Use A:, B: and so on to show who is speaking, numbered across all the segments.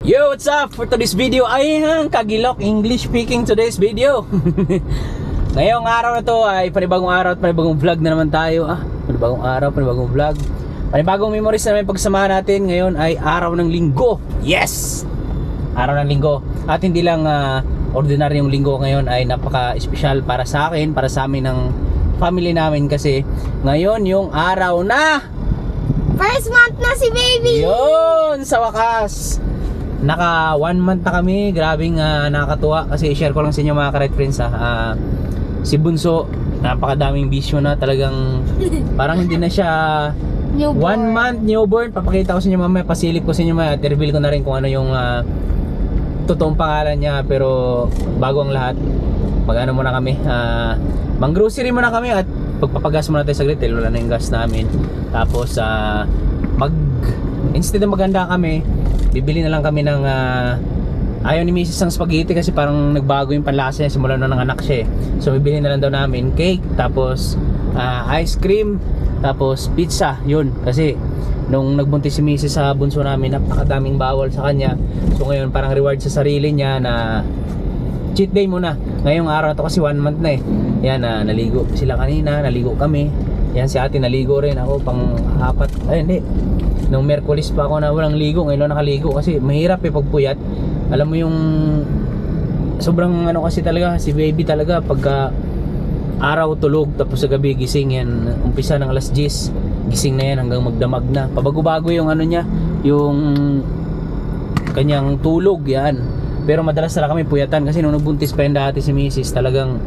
A: Yo, what's up? For today's video ay kagilok English speaking today's video. Ngayong araw na to ay panibagong araw at panibagong vlog na naman tayo. Panibagong araw, panibagong vlog, panibagong memories na may pagsamahan natin. Ngayon ay araw ng linggo. Yes! Araw ng linggo. At hindi lang ordinaryong linggo ngayon, ay napaka-espesyal para sa akin, para sa amin ng family namin. Kasi ngayon yung araw na
B: first month na si baby!
A: Yun! Sa wakas! Naka 1 month na kami. Grabing nakakatuwa. Kasi share ko lang sa inyo mga ka-Red Friends si Bunso, napakadaming bisyo na. Talagang parang hindi na siya newborn. 1 month newborn. Papakita ko sa inyo mamaya, pasilip ko sa inyo mamaya, at reveal ko na rin kung ano yung totoong pangalan niya. Pero bago ang lahat, mag-ano muna kami, mang-grocery muna kami at pagpapagas muna tayo saglit. Wala na yung gas namin. Tapos instead na maganda kami, bibili na lang kami ng ayaw ni Mrs. ng spaghetti kasi parang nagbago yung panlasa niya simula na ng anak siya eh. So bibili na lang daw namin cake, tapos ice cream, tapos pizza. Yun, kasi nung nagbuntis si Mrs. sa bunso namin, napakadaming bawal sa kanya. So ngayon parang reward sa sarili niya na cheat day muna. Ngayong araw na to kasi 1 month na eh. Yan, naligo sila kanina, naligo kami. Yan, si ate naligo rin, ako pang 4. Ay hindi, nung Merkulis pa ako na walang ligo, ngayon lang nakaligo kasi mahirap eh pag puyat. Alam mo yung sobrang ano kasi talaga si baby talaga, pagka araw tulog tapos sa gabi gising. Yan, umpisa ng alas 10 gising na yan hanggang magdamag na. Pabago-bago yung ano niya, yung kanyang tulog yan. Pero madalas talaga kami puyatan kasi nung nagbuntis pa yung dati si Mrs. talagang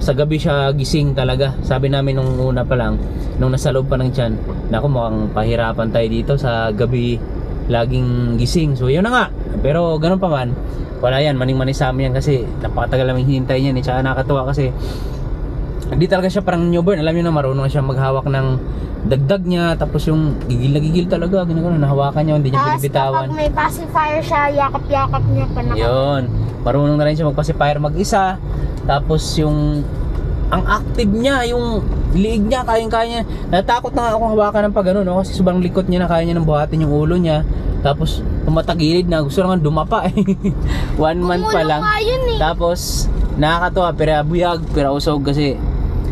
A: sa gabi siya gising talaga. Sabi namin nung una pa lang, nung nasa loob pa ng tiyan, naku, mukhang pahirapan tayo dito sa gabi laging gising. So yun na nga, pero ganun pa man, wala yan, maning-mani sa amin yan kasi napakatagal namin hinintay niyan eh. Tsaka nakakatuwa kasi hindi talaga siya parang newborn. Alam niyo na, marunong siya maghawak ng dagdag niya, tapos yung gigil na gigil talaga, ganun, nahawakan niya, hindi niya binibitawan.
B: Tapos kapag may pacifier siya, yakap-yakap niya pa na.
A: Yun, marunong na rin siya mag-pacifier mag-isa. Tapos yung ang active niya, yung liig niya, kayang-kaya niya. Natakot na nga akong hawakan ng pag ano, no? Kasi sobrang likot niya na, kaya niya nang buhatin yung ulo niya. Tapos tumatagilid na, gusto naman dumapa eh. 1 month pa lang. Tapos nakakatuwa, pero buyag, pero usog kasi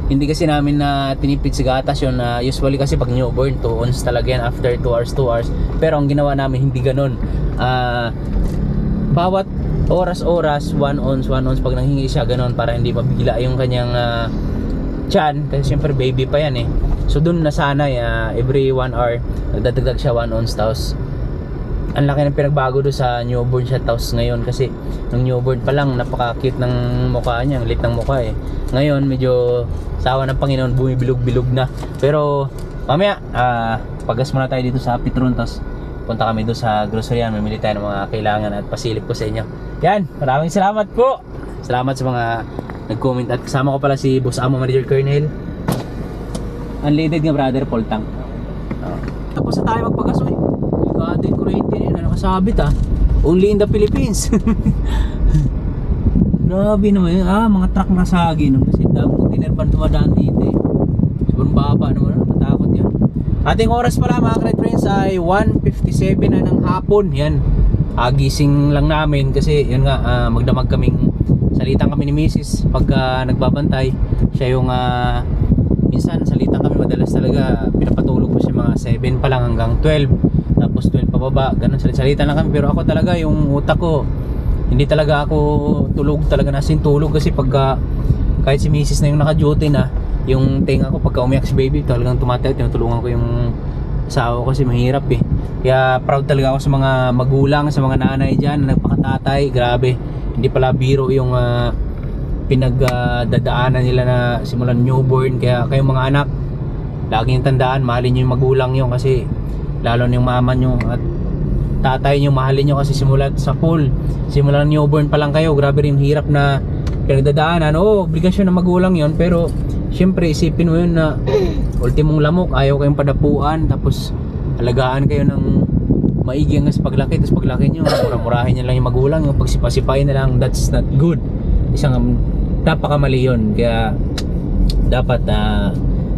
A: hindi kasi namin na tinipid sa gatas yun. Usually kasi pag newborn 2 ounce talaga yan after 2 hours. Pero ang ginawa namin hindi ganun. Bawat oras 1 ounce pag nanghingi siya, ganun, para hindi mabigla yung kanyang tiyan, kasi syempre baby pa yan eh. So dun nasanay, every 1 hour nagdadagdag siya 1 ounce. Tapos ang laki ng pinagbago do sa newborn siya. Tapos ngayon kasi nung newborn pa lang, napaka-cute ng mukha niya, ang lit ng mukha eh. Ngayon medyo sawa ng Panginoon, bumibilog-bilog na. Pero mamaya pagas muna tayo dito sa Petron, tapos punta kami doon sa groceryan, mamili tayo ng mga kailangan at pasilip ko sa inyo. Yan, maraming salamat po. Salamat sa mga nag-comment. At kasama ko pala si Boss Amo, Manager Colonel. Unleaded nga brother, full tank. Tapos na tayo magpagas. Ligado yung kuryente yun, nakasabit only in the Philippines. Grabe naman yun. Mga truck na sagi no? Kasi dami container pan dumadaan dito eh. Sobrang baba naman, natakot yun. Ating oras pala mga Red Friends ay 1:57 na ng hapon. Yan, gising lang namin kasi yun nga, magdamag kaming salitan kami ni Mrs. pagka nagbabantay siya. Yung minsan salitan kami, madalas talaga pinapatulog ko siya mga 7 pa lang hanggang 12, tapos 12 pababa, ganun, salitan lang kami. Pero ako talaga, yung utak ko, hindi talaga ako tulog talaga, nasin tulog kasi pagka kahit si Mrs. na yung naka-duty na, yung tenga ko pagka umiyak si baby, talagang tumatayo, tinutulungan ko yung asawa ko kasi mahirap eh. Kaya proud talaga ako sa mga magulang, sa mga nanay dyan na nagpakatatay. Grabe, hindi pala biro yung pinagdadaanan nila na simulan newborn. Kaya kayong mga anak, lagi yung tandaan, mahalin nyo yung magulang nyo, kasi lalo na yung mama nyo at tatay nyo, mahalin nyo kasi simulat sa pool, simulan newborn pa lang kayo. Grabe rin yung hirap na pinagdadaanan. Oo, obligasyon ng magulang yon, pero syempre isipin mo yun na ultimong lamok, ayaw kayong padapuan, tapos alagaan kayo ng maigi hanggang sa paglaki. Tapos paglaki nyo, mura-murahin nyo lang yung magulang, yung pagsipasipayin na lang, that's not good. Isang napakamali yun. Kaya dapat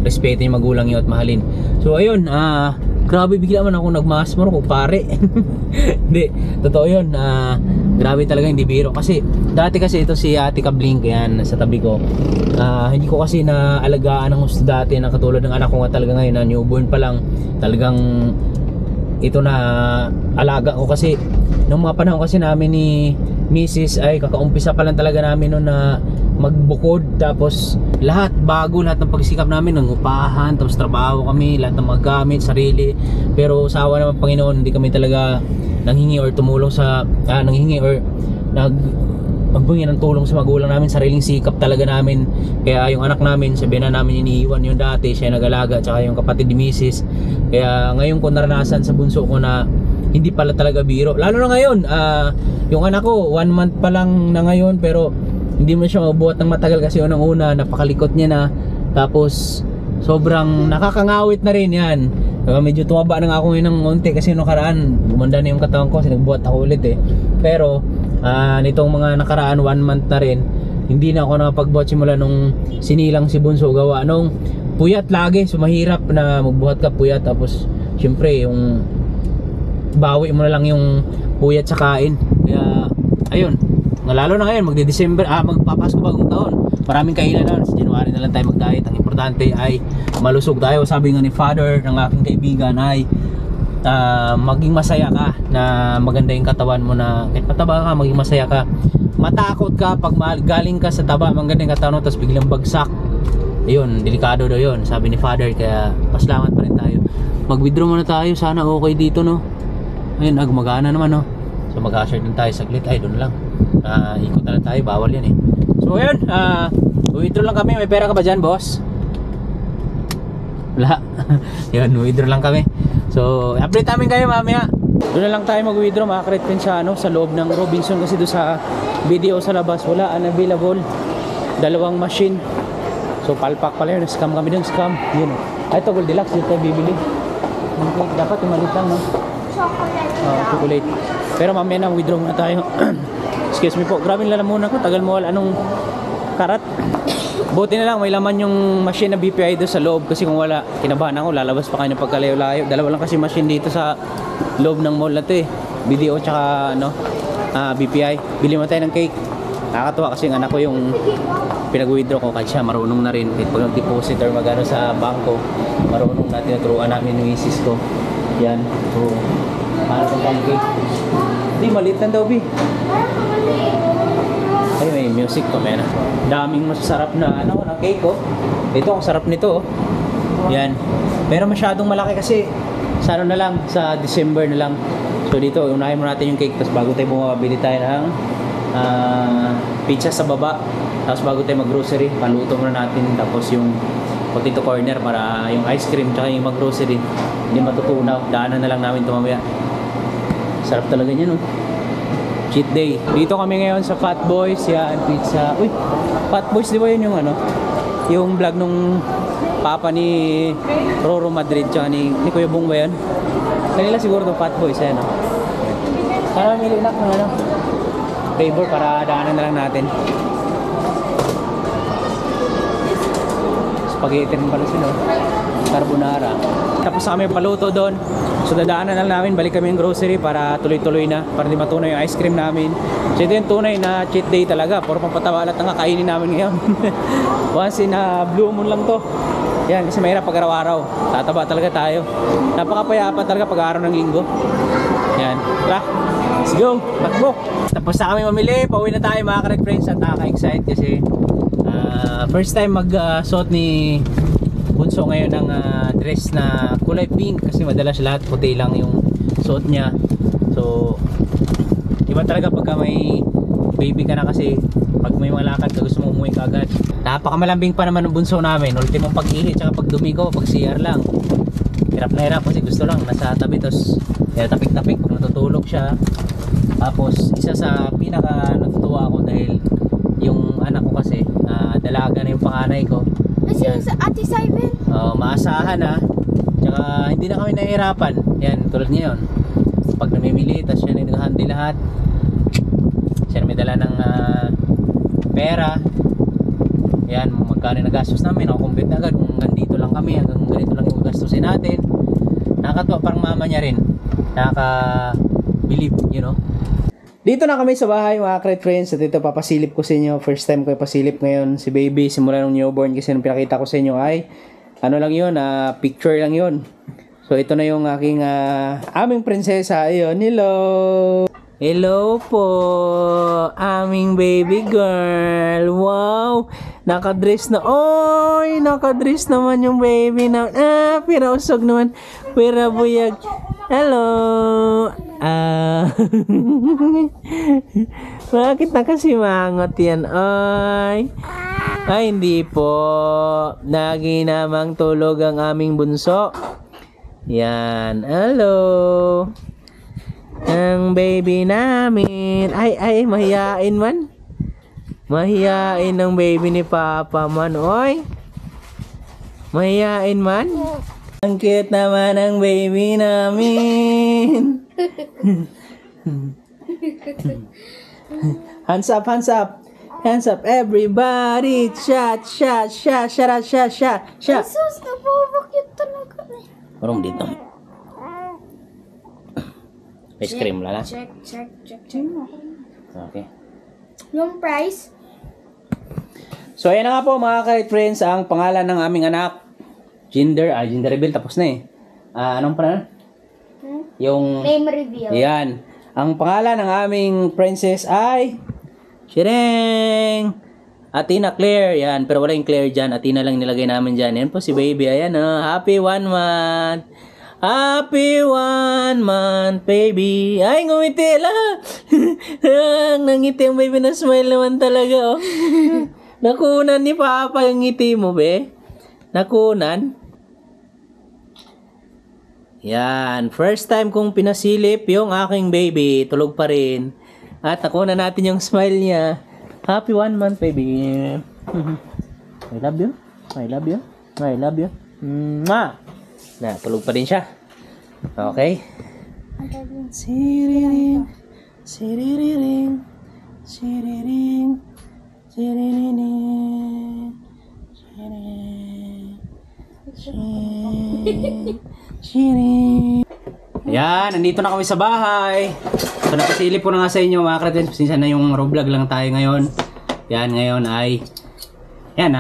A: respeto yung magulang nyo at mahalin. So ayun, Grabe, bigla man ako nagmasmor ko, pare. Hindi, totoo yun. Grabe talaga, hindi biro. Kasi, dati kasi ito si Ate Kablink, yan, sa tabi ko. Hindi ko kasi naalagaan ng gusto dati na katulad ng anak ko nga talaga ngayon na newborn pa lang. Talagang, ito na alaga ko kasi. Nung mga panahon kasi namin ni Mrs. ay kakaumpisa pa lang talaga namin noon na magbukod, tapos lahat bago, lahat ng pagsikap namin ng upahan, tapos trabaho kami, lahat ng mga gamit, sarili. Pero sa awa naman Panginoon, hindi kami talaga nanghingi or tumulong sa nanghingi or magbungi ng tulong sa magulang namin, sariling sikap talaga namin. Kaya yung anak namin, sabihin na namin iniiwan yung dati, siya nag-alaga, tsaka yung kapatid ni Mrs. Kaya ngayon ko naranasan sa bunso ko na hindi pala talaga biro. Lalo na ngayon, yung anak ko 1 month pa lang na ngayon, pero hindi mo siya mabuhat ng matagal kasi unang-una napakalikot niya na, tapos sobrang nakakangawit na rin yan. Medyo tumaba na nga ako ngayon ng unti kasi nung nakaraan gumanda na yung katawan ko kasi nagbuhat ako ulit eh. Pero nitong mga nakaraan 1 month na rin, hindi na ako nakapagbuhat simula nung sinilang si Bunso. Gawa nung puyat lagi, so mahirap na magbuhat ka puyat, tapos syempre yung bawi mo na lang yung puyat sa kain. Kaya ayun, lalo na ngayon magde-December, magpapasko bagong taon, maraming kainan na. Sa January na lang tayo mag-diet. Ang importante ay malusog tayo. Sabi nga ni Father ng aking kaibigan ay maging masaya ka, na maganda yung katawan mo, na kahit mataba ka, maging masaya ka. Matakot ka pag galing ka sa taba, maganda yung katawan mo, tapos biglang bagsak. Ayun, delikado daw yun, sabi ni Father. Kaya pasalamat pa rin tayo. Mag-withdraw muna tayo, sana okay dito, no? Ayun, gumagana naman, no? So mag-usher din tayo saglit. Ay, doon lang. Ikot na lang tayo, bawal yan eh. So ayun, withdraw lang kami. May pera ka ba dyan, boss? Wala. Yun, withdraw lang kami. So update namin kayo mamaya. Doon na lang tayo mag-withdraw, mga ka-Redfriends, sa loob ng Robinson. Kasi doon sa video sa labas wala unavailable, 2 machine. So palpak pala yun, scam kami dun, scam. Yun. Ito Goldilocks, dito tayo bibili. Okay, dapat umalit lang, no? Chocolate. Pero mamaya na, withdraw muna tayo. Excuse me po, grabe lalamunan ko, tagal mo wala anong karat. Buti na lang may laman yung machine na BPI doon sa loob, kasi kung wala, kinabahan ako, lalabas pa kayo ng pagkalayo-layo. Dalawa lang kasi machine dito sa loob ng mall na to eh, BDO tsaka BPI. Bili mo tayo ng cake. Nakakatuwa kasi yung anak ko yung pinag-withdraw ko, kahit siya marunong na rin. Kahit pag nag-deposit or magano sa bangko, marunong natin, naturuan namin yung misis ko. Yan, so mahal kong cake. Hindi, maliit lang daw, Bi. Ay, may music pa, mena. Daming masasarap na na cake, oh. Ito, ang sarap nito, oh. Yan. Pero masyadong malaki kasi sa na lang, sa December na lang. So dito, unahin mo natin yung cake, tapos bago tayo bumabili tayo ng pizza sa baba. Tapos bago tayo mag-grocery, paluto muna natin. Tapos yung potato corner para yung ice cream, tsaka yung mag-grocery hindi matutunaw. Daanan na lang namin ito mamaya. Sarap talaga niyan, oh. Cheat day. Dito kami ngayon sa Fat Boys. Yan, pizza. Uy, Fat Boys, di ba yun yung yung vlog nung papa ni Roro Madrid tsaka ni Kuya Bong ba yun? Kanila siguro itong Fat Boys, ayan, oh. Sana mamili na kung flavor para daanan na lang natin. Spaghetti rin pala sila, carbonara. Tapos kami paluto doon. So dadaanan na lang namin, balik kami ng grocery para tuloy-tuloy na, para di matunay yung ice cream namin. So ito yung tunay na cheat day talaga. Puro pampatawalat ang kakainin namin ngayon. Once in a blue moon lang to. Yan, kasi mahirap pag araw-araw. Tataba talaga tayo. Napakapayapa talaga pag araw ng linggo. Yan, tara, let's go, takbo. Tapos na kami mamili, pauwi na tayo mga ka-Redfriends. At nakaka-excite kasi first time mag-suot ni Bunso ngayon ng dress na kulay pink, kasi madalas lahat puti lang yung suot niya. So iba talaga pagka may baby ka na, kasi pag may mga lakad ka gusto mo umuwi ka agad. Napakamalambing pa naman ng Bunso namin. Ultimong pag-ihi tsaka pag-dumi ko, pag CR lang. Hirap na hirap kasi gusto lang nasa tabi, tapos tapik-tapik pag natutulog siya. Tapos isa sa pinaka natutuwa ako dahil yung anak ko kasi dalaga na yung panganay ko.
B: Yan. Sa Ate Simon.
A: Maasahan na. Tsaka hindi na kami nahihirapan. Yan, tulad ngayon. Pag namimili, tapos siya na nag-handle lahat. Siya na may dala ng pera. Yan, magkano na gastos namin. Ako-compute na agad kung hanggang dito lang kami, hanggang ganito lang yung gastusin natin. Nakakatuwa, parang mama niya rin. Nakaka-believe, you know. Dito na kami sa bahay mga Crate Friends. At ito papasilip ko sa inyo. First time ko ipasilip ngayon si baby simula nung newborn. Kasi nung pinakita ko sa inyo ay ano lang yun, picture lang yun. So ito na yung aking aming prinsesa. Ayun, hello! Hello po, aming baby girl. Wow, nakadress na. Oy, nakadress naman yung baby na. Pirausog naman. Pira buyag. Hello. Bakit nakasimangot yan? Ay, hindi po. Lagi namang tulog ang aming bunso. Yan. Hello. Ang baby namin. Ay, mahiyain man. Mahiyain ang baby ni Papa man. Oy. Mahiyain man. Ang cute naman ang baby namin. Hands up, hands up. Hands up, everybody. Shot, shot, shot, shot, shot, shot, shot.
B: Jesus, napapakit talaga.
A: Parang dito. Ice cream lang.
B: Check.
A: Okay.
B: Yung price?
A: So ayan na nga po mga Crate Friends, ang pangalan ng aming anak. Gender reveal tapos na eh. Anong pangalan? Yung
B: Name reveal.
A: Yan. Ang pangalan ng aming princess ay Shireng! Athena Claire. Yan, pero wala yung Claire dyan. Athena lang nilagay namin dyan. Yan po si baby. Ayan happy 1 month. Happy 1 month, baby. Ay, ngumiti lang. Nangiti ang baby na smile naman talaga, oh. Nakunan ni Papa yung ngiti mo, be. Nakunan. Yan. First time kong pinasilip yung aking baby. Tulog pa rin. At nakunan natin yung smile niya. Happy 1 month, baby. I love you. I love you. I love you. Mwah! Na, tulog pa rin siya. Okay. Siriring, siriring, siriring, siriring, siriring, siriring. Yan, nandito na kami sa bahay. So, napasilip ko na nga sa inyo mga Crate Friends. Sinsa na yung vlog lang tayo ngayon. Yan, ngayon ay yan,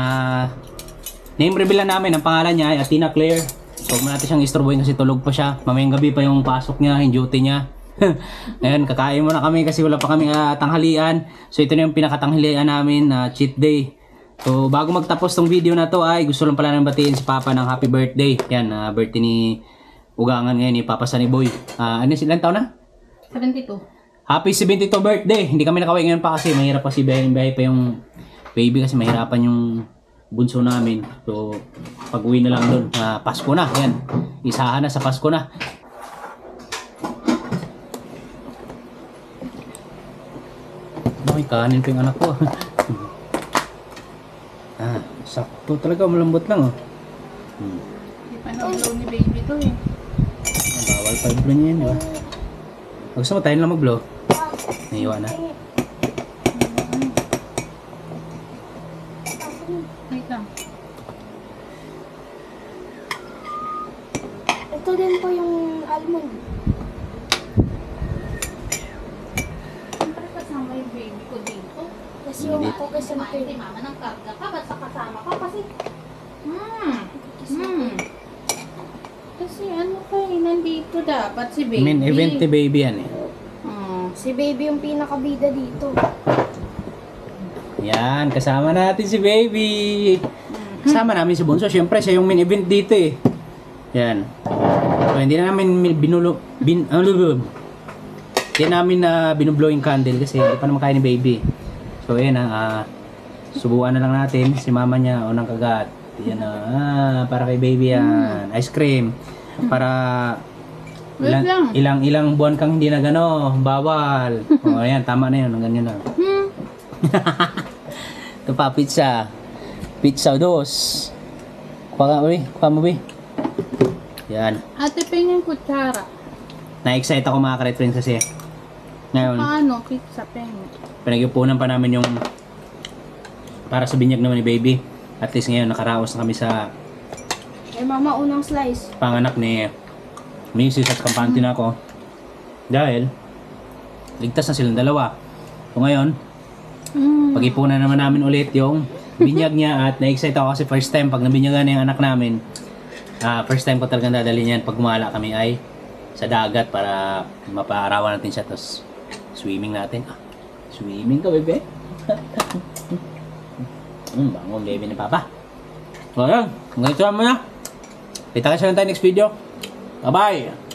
A: name reveal na namin. Ang pangalan niya ay Athena Claire. So, huwag natin siyang istorbohin kasi tulog pa siya. Mamayang gabi pa yung pasok niya, yung duty niya. Ngayon, kakain muna kami kasi wala pa kami tanghalian. So, ito na yung pinakatanghalian namin na cheat day. So, bago magtapos tong video na to ay gusto lang pala nang batiin si Papa ng happy birthday. Yan, birthday ni Ugangan ngayon ni Papa Sunny Boy. Ano silang taon na?
B: 72.
A: Happy 72 birthday! Hindi kami nakawin ngayon pa kasi mahirap pa si Bahay pa yung baby kasi mahirapan yung bunso namin. So, pag-uwi na lang doon. Pasko na. Yan. Isahan na sa Pasko na. Ay, kanin pa yung anak ko. Sakto talaga. Malambot lang.
B: Hindi pa na-blow ni baby to eh.
A: Bawal pa i-blow niya yun, di ba? Gusto mo tayo lang mag-blow? Naiwan na.
B: Wait lang. Ito din po yung almond. Siyempre kasama yung baby ko dito. Kasi yung ako kasi si mama ng karga ka, ba't kasama ka? Kasi kasi ano pa eh, nandito dapat si baby.
A: Main event ni baby yan eh.
B: Si baby yung pinakabida dito.
A: Yan, kasama natin si baby. Kasama namin si Bunso. Siyempre, siya yung main event dito eh. Yan. So, hindi na namin hindi namin na binublow yung candle kasi hindi pa naman kaya ni baby. So, yan subukan na lang natin si mama niya o ng kagat. Yan para kay baby yan. Ice cream. Para ilang buwan kang hindi na gano, bawal. O ayan, tama na yun, ganyan lang. Ito pa, pizza. Pizza dos. Kuha mo, Bi. Yan.
B: Ate, pengin kutsara.
A: Na-excite ako mga Crate Friends kasi ngayon,
B: Paano? Pizza, pengin.
A: pinag-ipunan pa namin yung para sa binyag naman ni baby. At least ngayon, nakaraos na kami sa
B: Eh, mama, unang slice.
A: panganak ni Misis at kampante na ako. Dahil, ligtas na silang dalawa. So ngayon, pag-ipunan naman namin ulit yung binyag niya at na-excite ako kasi first time pag nabinyagan na yung anak namin, first time ko talagang dadalhin yan pag gumala kami ay sa dagat para mapaarawan natin siya tapos swimming natin. Swimming ka, bebe? Bangon, baby ni Papa. So, yun. Hanggang ito naman na. Kita ka siya lang tayo next video. Bye-bye!